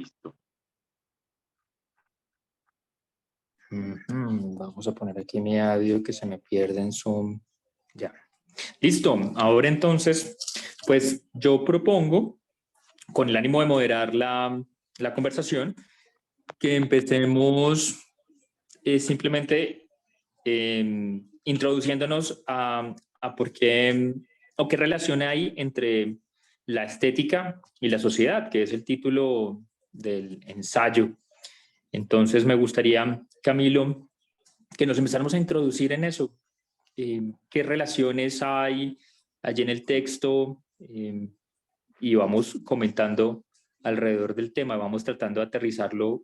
Listo. Vamos a poner aquí mi audio que se me pierde en Zoom. Ya. Listo. Ahora entonces, pues yo propongo, con el ánimo de moderar la conversación, que empecemos simplemente introduciéndonos a por qué o qué relación hay entre la estética y la sociedad, que es el título del ensayo. Entonces me gustaría, Camilo, que nos empezáramos a introducir en eso. ¿Qué relaciones hay allí en el texto? Y vamos comentando alrededor del tema, vamos tratando de aterrizarlo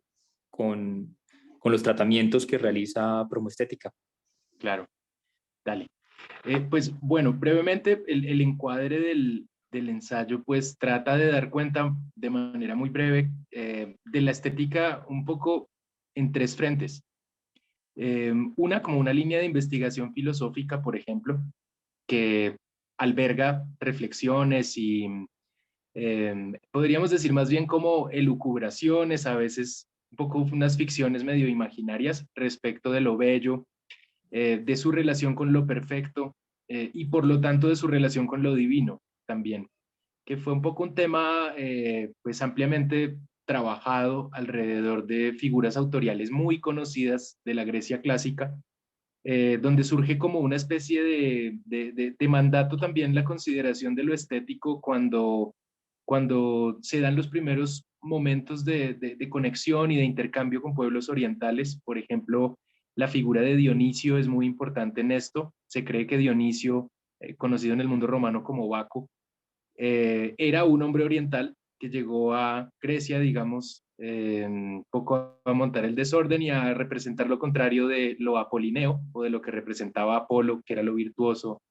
con los tratamientos que realiza Promoestética. Claro, dale. Pues bueno, brevemente el encuadre del ensayo pues trata de dar cuenta de manera muy breve de la estética un poco en tres frentes. Una como una línea de investigación filosófica, por ejemplo, que alberga reflexiones y podríamos decir más bien como elucubraciones, a veces un poco unas ficciones medio imaginarias respecto de lo bello, de su relación con lo perfecto y por lo tanto de su relación con lo divino también, que fue un poco un tema pues ampliamente trabajado alrededor de figuras autoriales muy conocidas de la Grecia clásica, donde surge como una especie de mandato también la consideración de lo estético cuando se dan los primeros momentos de conexión y de intercambio con pueblos orientales. Por ejemplo, la figura de Dionisio es muy importante en esto. Se cree que Dionisio, conocido en el mundo romano como Baco, era un hombre oriental que llegó a Grecia, digamos, un poco a montar el desorden y a representar lo contrario de lo apolineo o de lo que representaba Apolo, que era lo virtuoso,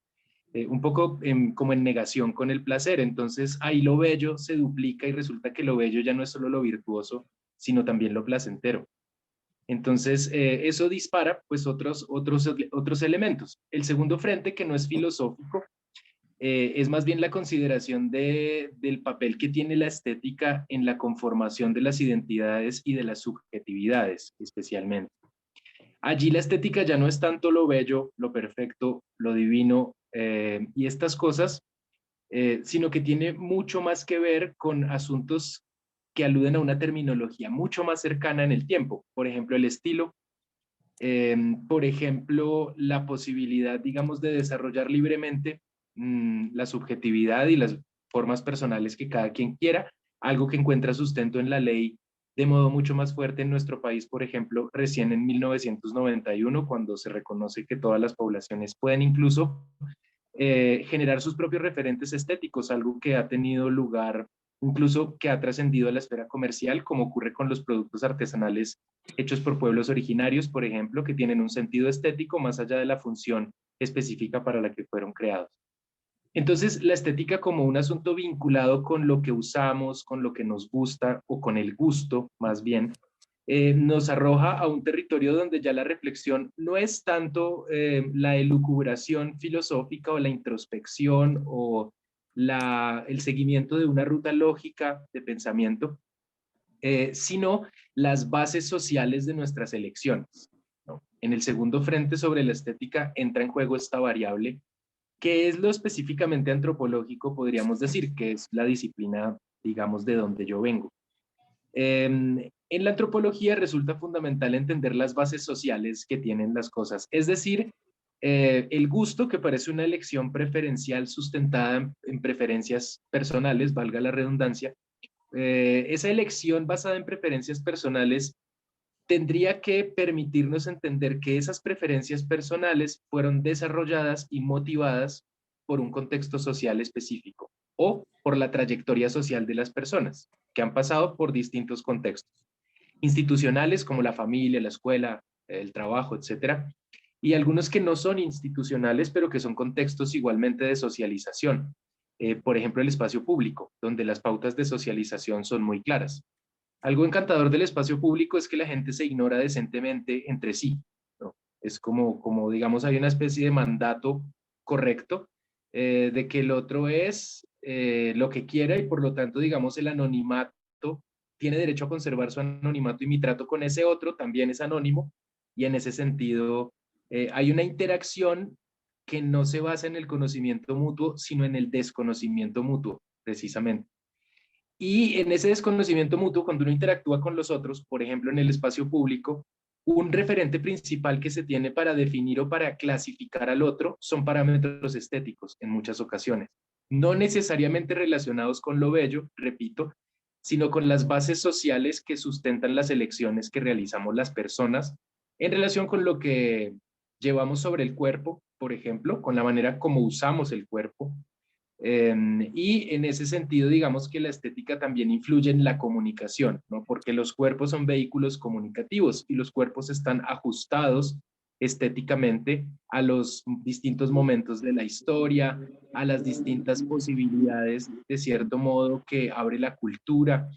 un poco como en negación con el placer. Entonces ahí lo bello se duplica y resulta que lo bello ya no es solo lo virtuoso, sino también lo placentero. Entonces, eso dispara pues otros elementos. El segundo frente, que no es filosófico, es más bien la consideración del papel que tiene la estética en la conformación de las identidades y de las subjetividades, especialmente. Allí la estética ya no es tanto lo bello, lo perfecto, lo divino y estas cosas, sino que tiene mucho más que ver con asuntos que aluden a una terminología mucho más cercana en el tiempo. Por ejemplo, el estilo, por ejemplo, la posibilidad, digamos, de desarrollar libremente la subjetividad y las formas personales que cada quien quiera, algo que encuentra sustento en la ley de modo mucho más fuerte en nuestro país, por ejemplo, recién en 1991, cuando se reconoce que todas las poblaciones pueden incluso generar sus propios referentes estéticos, algo que ha tenido lugar, incluso que ha trascendido a la esfera comercial, como ocurre con los productos artesanales hechos por pueblos originarios, por ejemplo, que tienen un sentido estético más allá de la función específica para la que fueron creados. Entonces, la estética como un asunto vinculado con lo que usamos, con lo que nos gusta o con el gusto, más bien, nos arroja a un territorio donde ya la reflexión no es tanto la elucubración filosófica o la introspección o el seguimiento de una ruta lógica de pensamiento, sino las bases sociales de nuestras elecciones, ¿no? En el segundo frente sobre la estética entra en juego esta variable, que es lo específicamente antropológico, podríamos decir, que es la disciplina, digamos, de donde yo vengo. En la antropología resulta fundamental entender las bases sociales que tienen las cosas, es decir, el gusto, que parece una elección preferencial sustentada en preferencias personales, valga la redundancia, esa elección basada en preferencias personales tendría que permitirnos entender que esas preferencias personales fueron desarrolladas y motivadas por un contexto social específico o por la trayectoria social de las personas que han pasado por distintos contextos institucionales como la familia, la escuela, el trabajo, etcétera, y algunos que no son institucionales, pero que son contextos igualmente de socialización. Por ejemplo, el espacio público, donde las pautas de socialización son muy claras. Algo encantador del espacio público es que la gente se ignora decentemente entre sí, ¿no? Es como, digamos, hay una especie de mandato correcto de que el otro es lo que quiera y por lo tanto, digamos, el anonimato tiene derecho a conservar su anonimato y mi trato con ese otro también es anónimo, y en ese sentido hay una interacción que no se basa en el conocimiento mutuo, sino en el desconocimiento mutuo, precisamente. Y en ese desconocimiento mutuo, cuando uno interactúa con los otros, por ejemplo, en el espacio público, un referente principal que se tiene para definir o para clasificar al otro son parámetros estéticos en muchas ocasiones, no necesariamente relacionados con lo bello, repito, sino con las bases sociales que sustentan las elecciones que realizamos las personas en relación con lo que llevamos sobre el cuerpo, por ejemplo, con la manera como usamos el cuerpo, y en ese sentido, digamos que la estética también influye en la comunicación, ¿no? Porque los cuerpos son vehículos comunicativos y los cuerpos están ajustados estéticamente a los distintos momentos de la historia, a las distintas posibilidades, de cierto modo, que abre la cultura.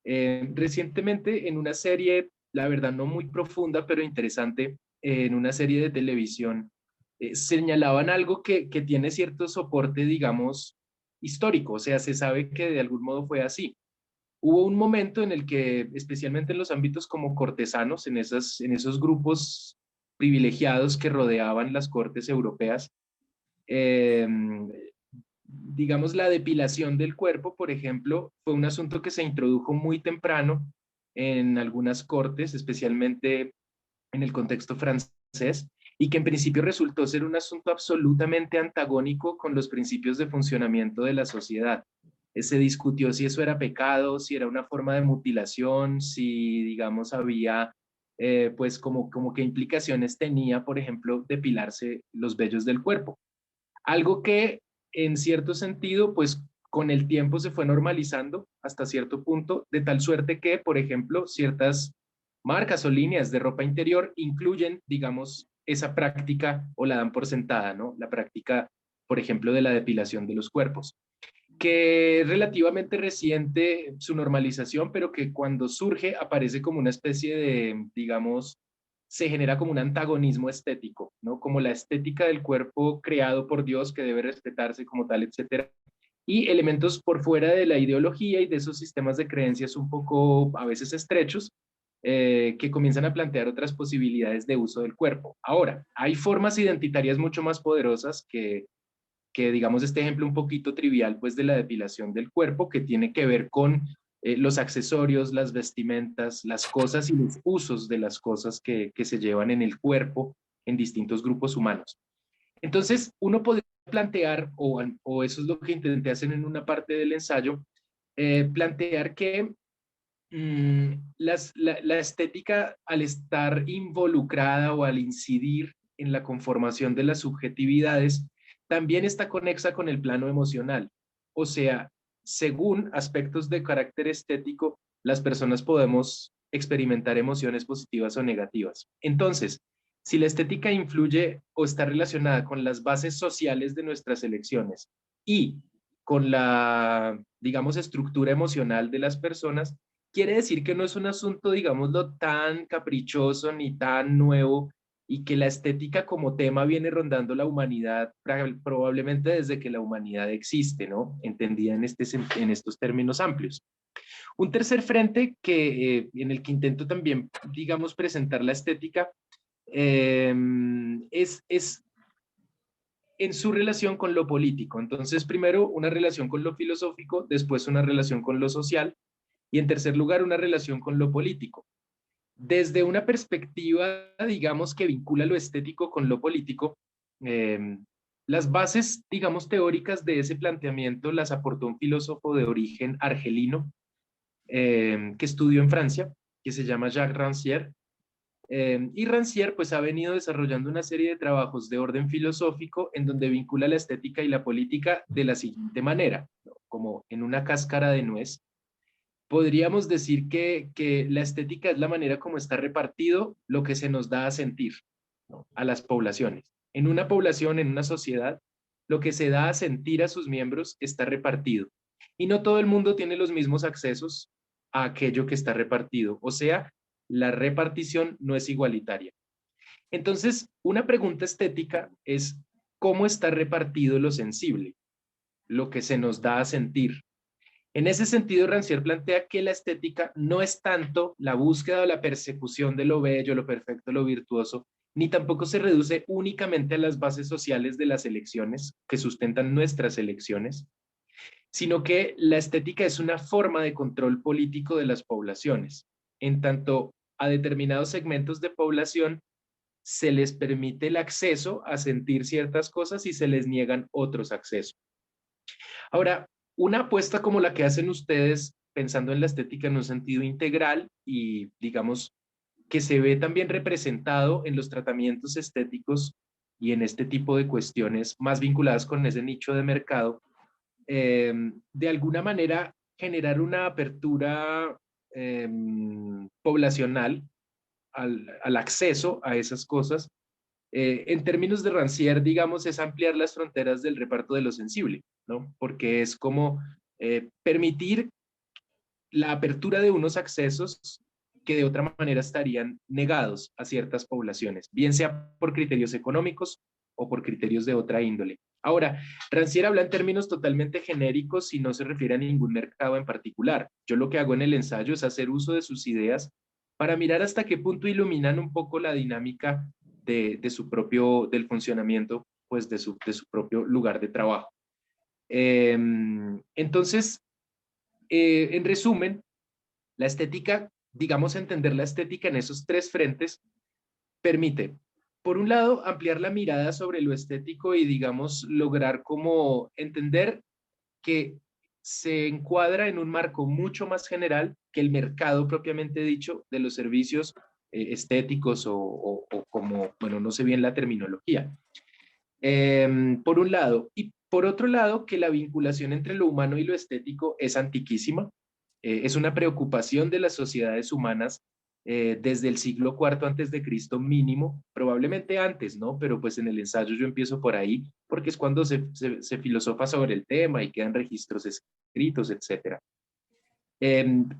Recientemente, en una serie, la verdad no muy profunda, pero interesante, en una serie de televisión, señalaban algo que tiene cierto soporte, digamos, histórico, o sea, se sabe que de algún modo fue así. Hubo un momento en el que, especialmente en los ámbitos como cortesanos, en esos grupos privilegiados que rodeaban las cortes europeas, eh, digamos, la depilación del cuerpo, por ejemplo, fue un asunto que se introdujo muy temprano en algunas cortes, especialmente en el contexto francés, y que en principio resultó ser un asunto absolutamente antagónico con los principios de funcionamiento de la sociedad. Se discutió si eso era pecado, si era una forma de mutilación, si, digamos, había, pues, como qué implicaciones tenía, por ejemplo, depilarse los vellos del cuerpo. Algo que, en cierto sentido, pues, con el tiempo se fue normalizando hasta cierto punto, de tal suerte que, por ejemplo, ciertas marcas o líneas de ropa interior incluyen, digamos, esa práctica o la dan por sentada, ¿no? La práctica, por ejemplo, de la depilación de los cuerpos, que es relativamente reciente su normalización, pero que cuando surge aparece como una especie de, digamos, se genera como un antagonismo estético, ¿no? Como la estética del cuerpo creado por Dios que debe respetarse como tal, etcétera, y elementos por fuera de la ideología y de esos sistemas de creencias un poco a veces estrechos, que comienzan a plantear otras posibilidades de uso del cuerpo. Ahora, hay formas identitarias mucho más poderosas que digamos este ejemplo un poquito trivial pues de la depilación del cuerpo que tiene que ver con los accesorios, las vestimentas, las cosas y los usos de las cosas que se llevan en el cuerpo en distintos grupos humanos. Entonces, uno podría plantear, o eso es lo que intenté hacer en una parte del ensayo, plantear que la estética al estar involucrada o al incidir en la conformación de las subjetividades, también está conexa con el plano emocional. O sea, según aspectos de carácter estético, las personas podemos experimentar emociones positivas o negativas. Entonces, si la estética influye o está relacionada con las bases sociales de nuestras elecciones y con la, digamos, estructura emocional de las personas, quiere decir que no es un asunto, digámoslo, tan caprichoso ni tan nuevo y que la estética como tema viene rondando la humanidad probablemente desde que la humanidad existe, ¿no? Entendida en estos términos amplios. Un tercer frente en el que intento también, digamos, presentar la estética es en su relación con lo político. Entonces, primero una relación con lo filosófico, después una relación con lo social y en tercer lugar una relación con lo político. Desde una perspectiva, digamos, que vincula lo estético con lo político, eh, las bases, digamos, teóricas de ese planteamiento las aportó un filósofo de origen argelino que estudió en Francia, que se llama Jacques Rancière. Y Rancière pues ha venido desarrollando una serie de trabajos de orden filosófico en donde vincula la estética y la política de la siguiente manera, ¿no? Como en una cáscara de nuez. Podríamos decir que la estética es la manera como está repartido lo que se nos da a sentir, ¿no? A las poblaciones. En una población, en una sociedad, lo que se da a sentir a sus miembros está repartido. Y no todo el mundo tiene los mismos accesos a aquello que está repartido. O sea, la repartición no es igualitaria. Entonces, una pregunta estética es cómo está repartido lo sensible, lo que se nos da a sentir. En ese sentido, Rancière plantea que la estética no es tanto la búsqueda o la persecución de lo bello, lo perfecto, lo virtuoso, ni tampoco se reduce únicamente a las bases sociales de las elecciones que sustentan nuestras elecciones, sino que la estética es una forma de control político de las poblaciones. En tanto, a determinados segmentos de población se les permite el acceso a sentir ciertas cosas y se les niegan otros accesos. Ahora, una apuesta como la que hacen ustedes, pensando en la estética en un sentido integral y, digamos, que se ve también representado en los tratamientos estéticos y en este tipo de cuestiones más vinculadas con ese nicho de mercado, de alguna manera generar una apertura poblacional al acceso a esas cosas. En términos de Rancière, digamos, es ampliar las fronteras del reparto de lo sensible, ¿no? Porque es como permitir la apertura de unos accesos que de otra manera estarían negados a ciertas poblaciones, bien sea por criterios económicos o por criterios de otra índole. Ahora, Rancière habla en términos totalmente genéricos y no se refiere a ningún mercado en particular. Yo lo que hago en el ensayo es hacer uso de sus ideas para mirar hasta qué punto iluminan un poco la dinámica su propio, del funcionamiento, pues de su propio lugar de trabajo. Entonces, en resumen, la estética, digamos, entender la estética en esos tres frentes permite, por un lado, ampliar la mirada sobre lo estético y, digamos, lograr como entender que se encuadra en un marco mucho más general que el mercado propiamente dicho de los servicios estéticos o como, bueno, no sé bien la terminología. Por un lado. Y por otro lado, que la vinculación entre lo humano y lo estético es antiquísima. Es una preocupación de las sociedades humanas desde el siglo IV antes de Cristo mínimo, probablemente antes, ¿no? Pero pues en el ensayo yo empiezo por ahí, porque es cuando se filosofa sobre el tema y quedan registros escritos, etcétera.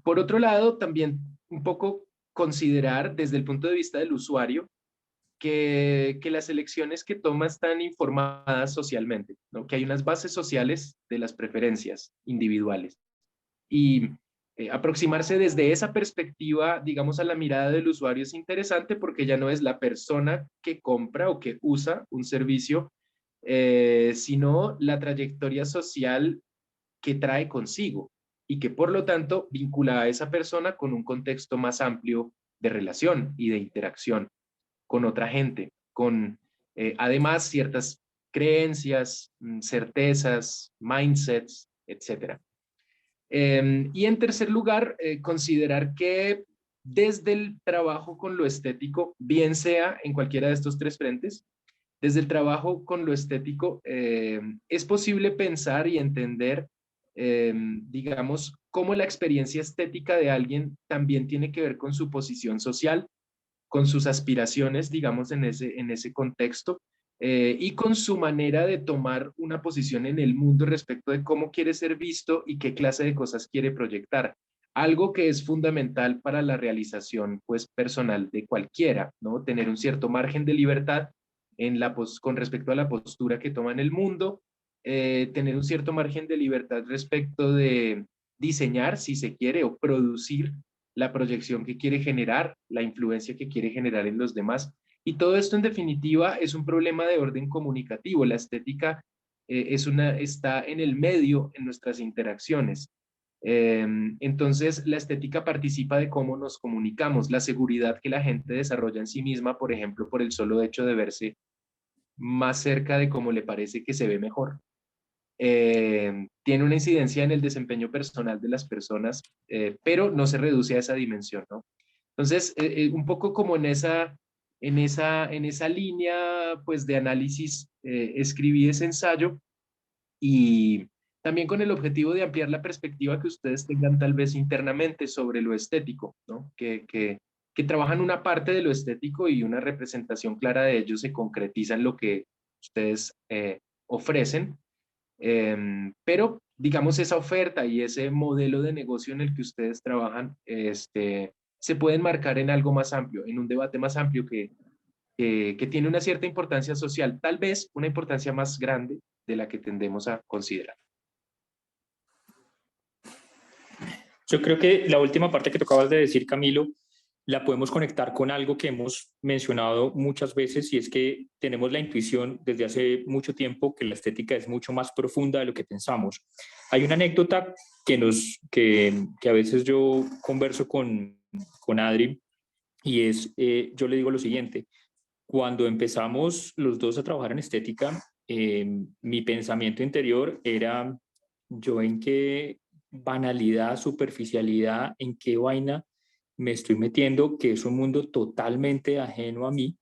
Por otro lado, también un poco considerar desde el punto de vista del usuario que las elecciones que toma están informadas socialmente, ¿no? Que hay unas bases sociales de las preferencias individuales. Y aproximarse desde esa perspectiva, digamos, a la mirada del usuario es interesante porque ya no es la persona que compra o que usa un servicio, sino la trayectoria social que trae consigo y que por lo tanto vincula a esa persona con un contexto más amplio de relación y de interacción con otra gente, con además ciertas creencias, certezas, mindsets, etcétera. Y en tercer lugar, considerar que desde el trabajo con lo estético, bien sea en cualquiera de estos tres frentes, desde el trabajo con lo estético, es posible pensar y entender, digamos, cómo la experiencia estética de alguien también tiene que ver con su posición social, con sus aspiraciones, digamos, en ese contexto, y con su manera de tomar una posición en el mundo respecto de cómo quiere ser visto y qué clase de cosas quiere proyectar. Algo que es fundamental para la realización, pues, personal de cualquiera, ¿no? Tener un cierto margen de libertad con respecto a la postura que toma en el mundo, tener un cierto margen de libertad respecto de diseñar, si se quiere, o producir la proyección que quiere generar, la influencia que quiere generar en los demás. Y todo esto, en definitiva, es un problema de orden comunicativo. La estética está en el medio en nuestras interacciones. Entonces, la estética participa de cómo nos comunicamos, la seguridad que la gente desarrolla en sí misma, por ejemplo, por el solo hecho de verse más cerca de cómo le parece que se ve mejor. Tiene una incidencia en el desempeño personal de las personas, pero no se reduce a esa dimensión, ¿no? Entonces, un poco como en esa línea, pues, de análisis, escribí ese ensayo y también con el objetivo de ampliar la perspectiva que ustedes tengan tal vez internamente sobre lo estético, ¿no? Que trabajan una parte de lo estético y una representación clara de ello se concretiza en lo que ustedes ofrecen. Pero, digamos, esa oferta y ese modelo de negocio en el que ustedes trabajan, se pueden marcar en algo más amplio, en un debate más amplio que tiene una cierta importancia social, tal vez una importancia más grande de la que tendemos a considerar. Yo creo que la última parte que tocabas de decir, Camilo, la podemos conectar con algo que hemos mencionado muchas veces, y es que tenemos la intuición desde hace mucho tiempo que la estética es mucho más profunda de lo que pensamos. Hay una anécdota que a veces yo converso con Adri, y es, yo le digo lo siguiente: cuando empezamos los dos a trabajar en estética, mi pensamiento interior era: yo en qué banalidad, superficialidad, en qué vaina me estoy metiendo, que es un mundo totalmente ajeno a mí.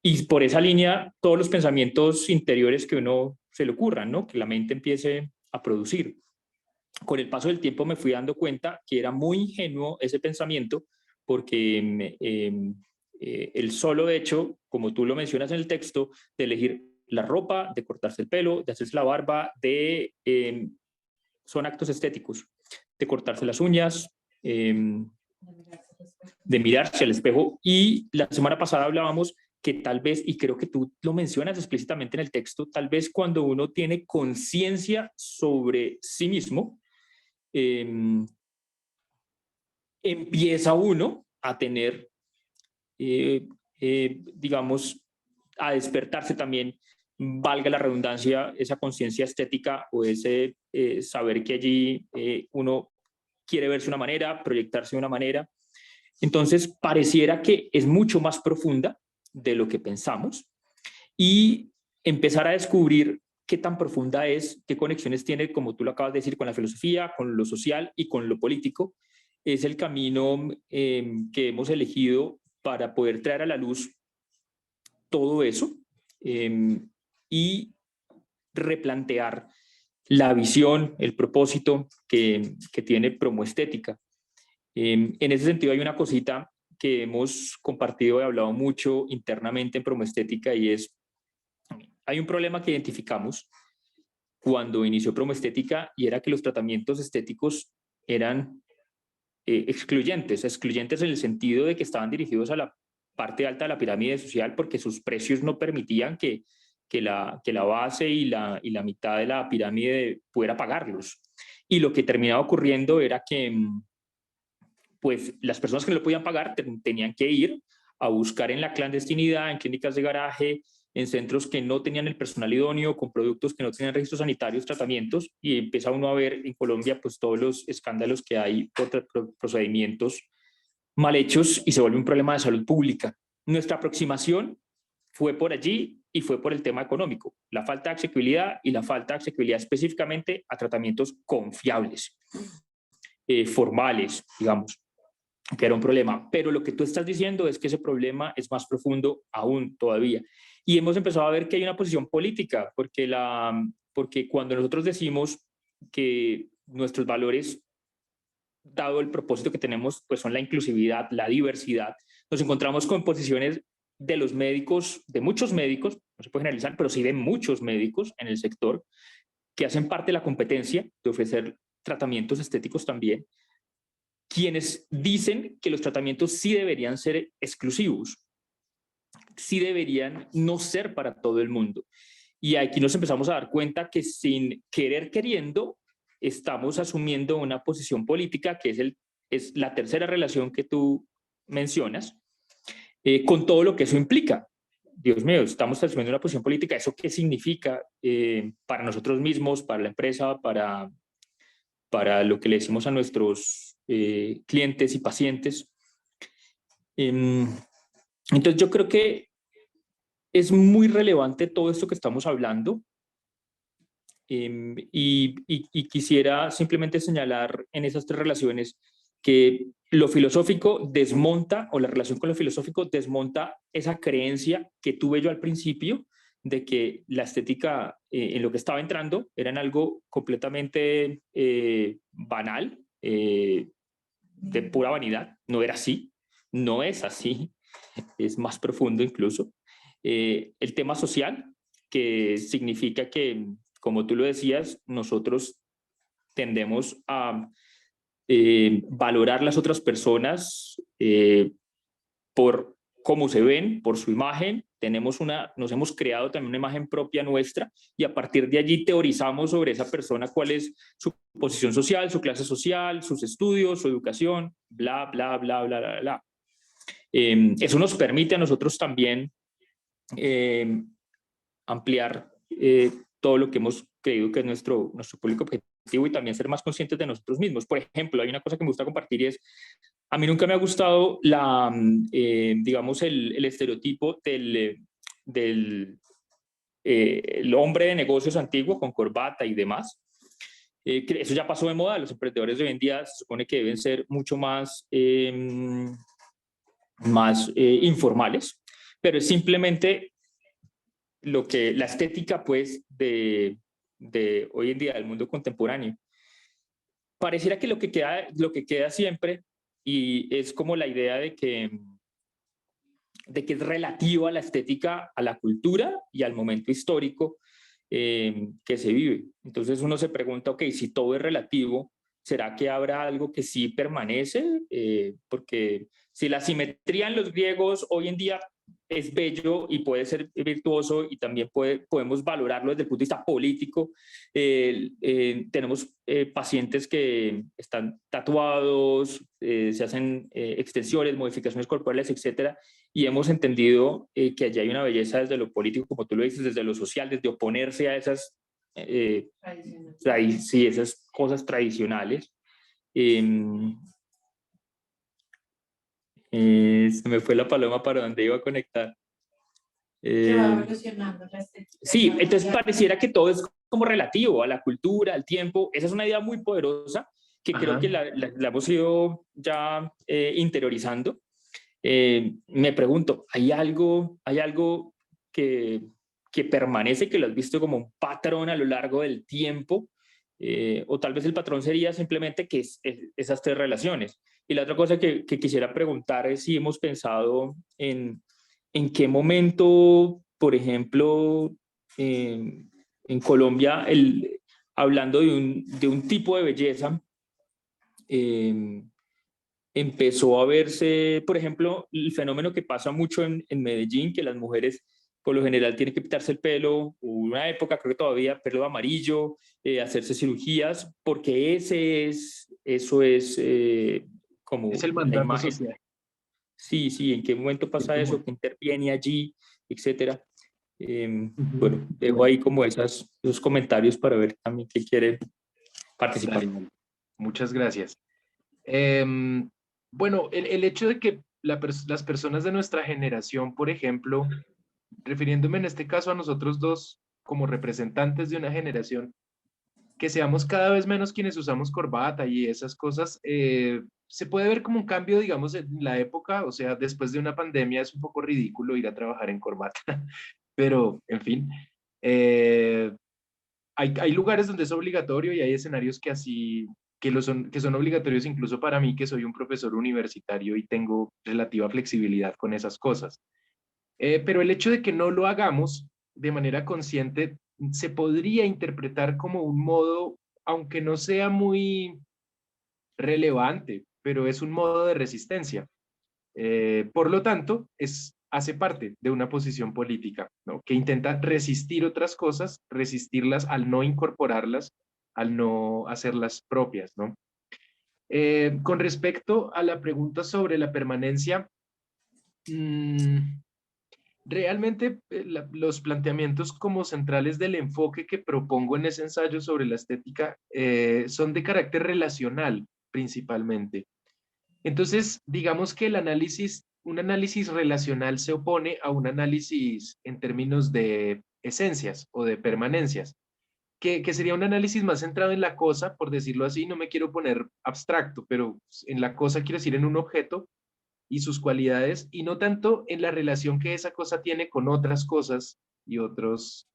Y por esa línea, todos los pensamientos interiores que uno se le ocurran, ¿no? Que la mente empiece a producir. Con el paso del tiempo me fui dando cuenta que era muy ingenuo ese pensamiento, porque el solo hecho, como tú lo mencionas en el texto, de elegir la ropa, de cortarse el pelo, de hacerse la barba, son actos estéticos, de cortarse las uñas, de mirarse al espejo. Y la semana pasada hablábamos que tal vez, y creo que tú lo mencionas explícitamente en el texto, tal vez cuando uno tiene conciencia sobre sí mismo, empieza uno a tener, digamos, a despertarse también, valga la redundancia, esa conciencia estética, o ese saber que allí uno quiere verse de una manera, proyectarse de una manera. Entonces, pareciera que es mucho más profunda de lo que pensamos, y empezar a descubrir qué tan profunda es, qué conexiones tiene, como tú lo acabas de decir, con la filosofía, con lo social y con lo político, es el camino que hemos elegido para poder traer a la luz todo eso, y replantear la visión, el propósito que tiene Promoestética. En ese sentido, hay una cosita que hemos compartido y hablado mucho internamente en Promoestética, y es: hay un problema que identificamos cuando inició Promoestética, y era que los tratamientos estéticos eran excluyentes en el sentido de que estaban dirigidos a la parte alta de la pirámide social, porque sus precios no permitían que la base y la mitad de la pirámide pudiera pagarlos. Y lo que terminaba ocurriendo era que pues las personas que no lo podían pagar tenían que ir a buscar en la clandestinidad, en clínicas de garaje, en centros que no tenían el personal idóneo, con productos que no tenían registros sanitarios, tratamientos, y empieza uno a ver en Colombia pues todos los escándalos que hay por procedimientos mal hechos, y se vuelve un problema de salud pública. Nuestra aproximación fue por allí, y fue por el tema económico, la falta de asequibilidad, y la falta de asequibilidad específicamente a tratamientos confiables, formales, digamos, que era un problema. Pero lo que tú estás diciendo es que ese problema es más profundo aún todavía. Y hemos empezado a ver que hay una posición política, porque cuando nosotros decimos que nuestros valores, dado el propósito que tenemos, pues son la inclusividad, la diversidad, nos encontramos con posiciones de los médicos, de muchos médicos, no se puede generalizar, pero sí de muchos médicos en el sector, que hacen parte de la competencia de ofrecer tratamientos estéticos también, quienes dicen que los tratamientos sí deberían ser exclusivos, sí deberían no ser para todo el mundo. Y aquí nos empezamos a dar cuenta que, sin querer queriendo, estamos asumiendo una posición política que es la tercera relación que tú mencionas, con todo lo que eso implica. Dios mío, estamos asumiendo una posición política. ¿Eso qué significa para nosotros mismos, para la empresa, para lo que le decimos a nuestros clientes y pacientes? Entonces yo creo que es muy relevante todo esto que estamos hablando, y quisiera simplemente señalar en esas tres relaciones que lo filosófico desmonta, o la relación con lo filosófico desmonta esa creencia que tuve yo al principio de que la estética, en lo que estaba entrando, era en algo completamente banal, de pura vanidad. No era así, no es así, es más profundo incluso. El tema social, que significa que, como tú lo decías, nosotros tendemos a valorar las otras personas por cómo se ven, por su imagen, nos hemos creado también una imagen propia nuestra y a partir de allí teorizamos sobre esa persona cuál es su posición social, su clase social, sus estudios, su educación, bla, bla, bla, bla, bla, bla. Eso nos permite a nosotros también ampliar todo lo que hemos creído que es nuestro público objetivo y también ser más conscientes de nosotros mismos. Por ejemplo, hay una cosa que me gusta compartir y es, a mí nunca me ha gustado digamos, el estereotipo del el hombre de negocios antiguo con corbata y demás. Eso ya pasó de moda. Los emprendedores de hoy en día se supone que deben ser mucho más informales, pero es simplemente la estética pues de hoy en día del mundo contemporáneo. Pareciera que lo que queda siempre y es como la idea de que es relativo a la estética, a la cultura y al momento histórico que se vive. Entonces uno se pregunta, ok, si todo es relativo, ¿será que habrá algo que sí permanece? Porque si la simetría en los griegos hoy en día es bello y puede ser virtuoso y también podemos valorarlo desde el punto de vista político. Tenemos pacientes que están tatuados, se hacen extensiones, modificaciones corporales, etcétera, y hemos entendido que allí hay una belleza desde lo político, como tú lo dices, desde lo social, desde oponerse a esas, sí, esas cosas tradicionales. Se me fue la paloma para donde iba a conectar. Que va evolucionando la estética. Sí, entonces pareciera que todo es como relativo a la cultura, al tiempo. Esa es una idea muy poderosa que creo que la hemos ido ya interiorizando. Me pregunto, ¿hay algo que permanece, que lo has visto como un patrón a lo largo del tiempo? O tal vez el patrón sería simplemente que esas tres relaciones. Y la otra cosa que quisiera preguntar es si hemos pensado en qué momento, por ejemplo, en Colombia, hablando de un tipo de belleza, empezó a verse, por ejemplo, el fenómeno que pasa mucho en Medellín, que las mujeres por lo general tienen que pintarse el pelo, una época creo que todavía pelo amarillo, hacerse cirugías, porque eso es como Es el la mandato imagen. social. Sí, sí, en qué momento pasa eso, qué interviene allí, etcétera. Bueno, dejo ahí como esos comentarios para ver también quién quiere participar. Dale, dale. Muchas gracias. Bueno, el hecho de que las personas de nuestra generación, por ejemplo, refiriéndome en este caso a nosotros dos como representantes de una generación, que seamos cada vez menos quienes usamos corbata y esas cosas, se puede ver como un cambio, digamos, en la época, o sea, después de una pandemia es un poco ridículo ir a trabajar en corbata, pero en fin, eh, hay lugares donde es obligatorio y hay escenarios que así, que son obligatorios incluso para mí, que soy un profesor universitario y tengo relativa flexibilidad con esas cosas. Pero el hecho de que no lo hagamos de manera consciente se podría interpretar como un modo, aunque no sea muy relevante, pero es un modo de resistencia. Por lo tanto, hace parte de una posición política, ¿no? Que intenta resistir otras cosas, resistirlas al no incorporarlas, al no hacerlas propias, ¿no? Con respecto a la pregunta sobre la permanencia, mmm, realmente los planteamientos como centrales del enfoque que propongo en ese ensayo sobre la estética son de carácter relacional principalmente. Entonces, digamos que un análisis relacional se opone a un análisis en términos de esencias o de permanencias, que sería un análisis más centrado en la cosa, por decirlo así, no me quiero poner abstracto, pero en la cosa quiero decir en un objeto y sus cualidades, y no tanto en la relación que esa cosa tiene con otras cosas y otros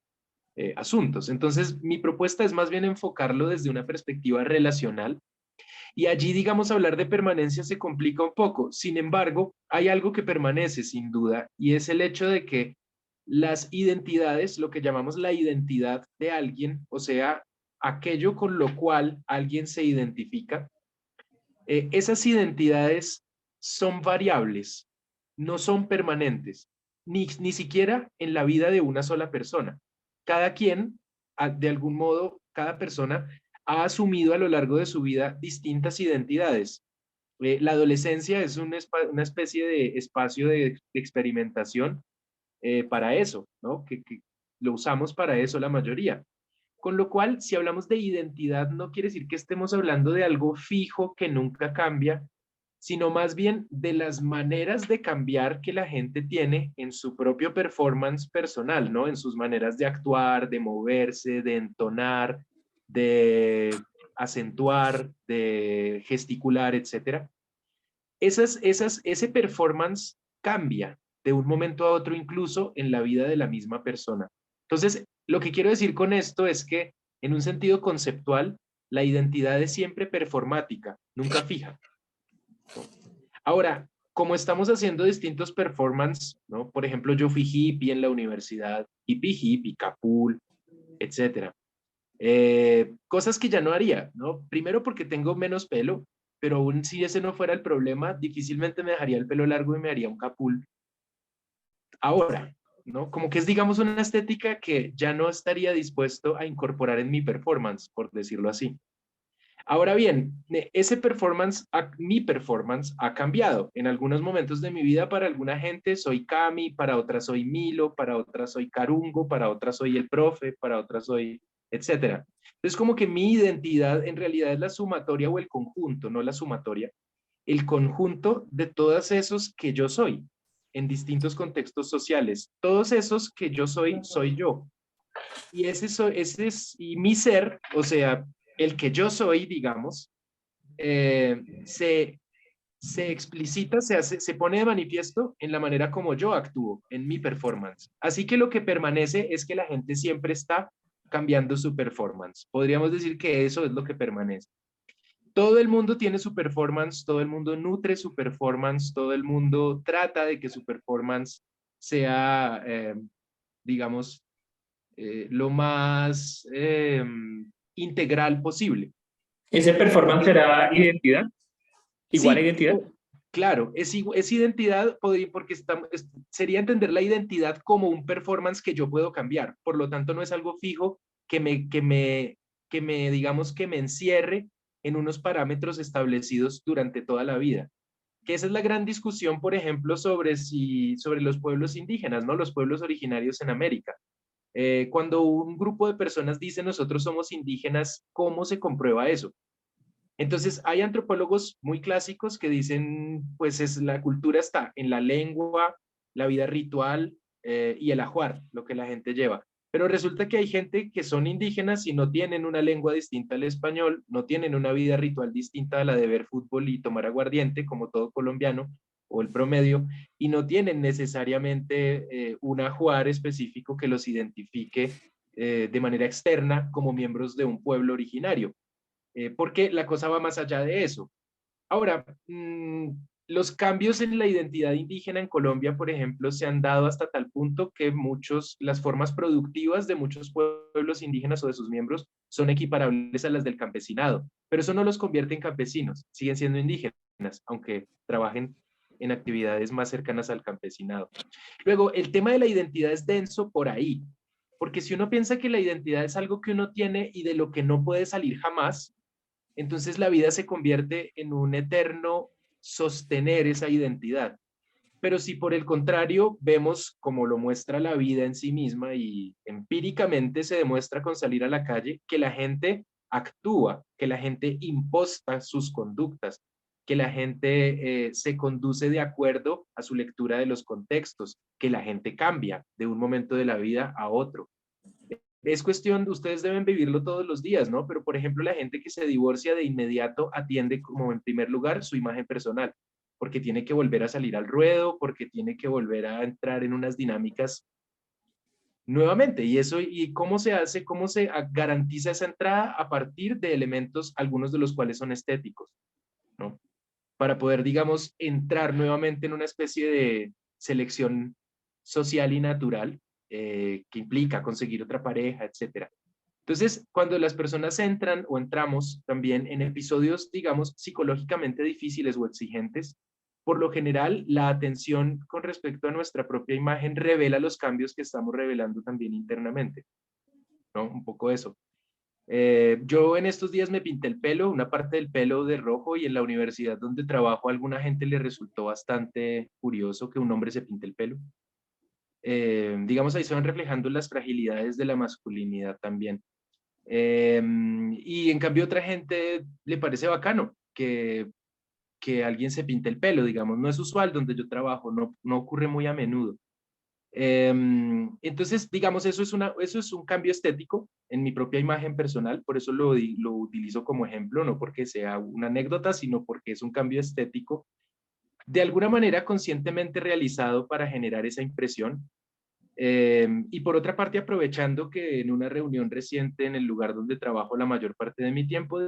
asuntos. Entonces, mi propuesta es más bien enfocarlo desde una perspectiva relacional y allí, digamos, hablar de permanencia se complica un poco. Sin embargo, hay algo que permanece sin duda y es el hecho de que las identidades, lo que llamamos la identidad de alguien, o sea, aquello con lo cual alguien se identifica, esas identidades son variables. no son permanentes, ni siquiera en la vida de una sola persona. Cada quien, de algún modo, cada persona ha asumido a lo largo de su vida distintas identidades. La adolescencia es una especie de espacio de experimentación para eso, ¿no? Que lo usamos para eso la mayoría. Con lo cual, si hablamos de identidad, no quiere decir que estemos hablando de algo fijo que nunca cambia, sino más bien de las maneras de cambiar que la gente tiene en su propio performance personal, ¿no? En sus maneras de actuar, de moverse, de entonar, de acentuar, de gesticular, etcétera. Ese performance cambia de un momento a otro, incluso en la vida de la misma persona. Entonces, lo que quiero decir con esto es que, en un sentido conceptual, la identidad es siempre performática, nunca fija. Ahora, como estamos haciendo distintos performance, ¿no? Por ejemplo, yo fui hippie en la universidad, hippie, capul, etcétera. Cosas que ya no haría, ¿no? Primero porque tengo menos pelo, pero aún si ese no fuera el problema, difícilmente me dejaría el pelo largo y me haría un capul ahora, ¿no? Como que es, digamos, una estética que ya no estaría dispuesto a incorporar en mi performance, por decirlo así. Ahora bien, mi performance ha cambiado. En algunos momentos de mi vida, para alguna gente soy Cami, para otra soy Milo, para otra soy Carungo, para otra soy el profe, para otra soy, etcétera. Entonces, como que mi identidad en realidad es la sumatoria o el conjunto, no la sumatoria, el conjunto de todos esos que yo soy en distintos contextos sociales. Todos esos que yo soy yo. Y y mi ser, o sea, el que yo soy, digamos, se explicita, se pone de manifiesto en la manera como yo actúo, en mi performance. Así que lo que permanece es que la gente siempre está cambiando su performance. Podríamos decir que eso es lo que permanece. Todo el mundo tiene su performance, todo el mundo nutre su performance, todo el mundo trata de que su performance sea, digamos, lo más integral posible. ¿Ese performance será identidad? ¿Igual a Sí, identidad? claro, es identidad, porque sería entender la identidad como un performance que yo puedo cambiar. Por lo tanto, no es algo fijo digamos, que me encierre en unos parámetros establecidos durante toda la vida. Que esa es la gran discusión, por ejemplo, sobre los pueblos indígenas, ¿no? Los pueblos originarios en América. Cuando un grupo de personas dice nosotros somos indígenas, ¿cómo se comprueba eso? Entonces, hay antropólogos muy clásicos que dicen, pues la cultura está en la lengua, la vida ritual y el ajuar, lo que la gente lleva. Pero resulta que hay gente que son indígenas y no tienen una lengua distinta al español, no tienen una vida ritual distinta a la de ver fútbol y tomar aguardiente, como todo colombiano o el promedio, y no tienen necesariamente un ajuar específico que los identifique de manera externa como miembros de un pueblo originario, porque la cosa va más allá de eso. Ahora, los cambios en la identidad indígena en Colombia, por ejemplo, se han dado hasta tal punto que las formas productivas de muchos pueblos indígenas o de sus miembros son equiparables a las del campesinado, pero eso no los convierte en campesinos, siguen siendo indígenas, aunque trabajen en actividades más cercanas al campesinado. Luego, el tema de la identidad es denso por ahí, porque si uno piensa que la identidad es algo que uno tiene y de lo que no puede salir jamás, entonces la vida se convierte en un eterno sostener esa identidad. Pero si por el contrario vemos como lo muestra la vida en sí misma y empíricamente se demuestra con salir a la calle que la gente actúa, que la gente imposta sus conductas, que la gente se conduce de acuerdo a su lectura de los contextos, que la gente cambia de un momento de la vida a otro. Es cuestión, ustedes deben vivirlo todos los días, ¿no? Pero, por ejemplo, la gente que se divorcia de inmediato atiende como en primer lugar su imagen personal, porque tiene que volver a salir al ruedo, porque tiene que volver a entrar en unas dinámicas nuevamente. Y eso, ¿y cómo se hace? ¿Cómo se garantiza esa entrada? A partir de elementos, algunos de los cuales son estéticos, ¿no? Para poder, digamos, entrar nuevamente en una especie de selección social y natural que implica conseguir otra pareja, etcétera. Entonces, cuando las personas entran o entramos también en episodios, digamos, psicológicamente difíciles o exigentes, por lo general, la atención con respecto a nuestra propia imagen revela los cambios que estamos revelando también internamente, ¿no? Un poco eso. Yo en estos días me pinté el pelo, una parte del pelo de rojo, y en la universidad donde trabajo a alguna gente le resultó bastante curioso que un hombre se pinte el pelo. Digamos, ahí se van reflejando las fragilidades de la masculinidad también. Y en cambio otra gente le parece bacano que alguien se pinte el pelo, digamos, no es usual donde yo trabajo, no ocurre muy a menudo. Entonces, digamos, eso es un cambio estético en mi propia imagen personal, por eso lo utilizo como ejemplo, no porque sea una anécdota, sino porque es un cambio estético, de alguna manera conscientemente realizado para generar esa impresión. Y por otra parte, aprovechando que en una reunión reciente en el lugar donde trabajo la mayor parte de mi tiempo,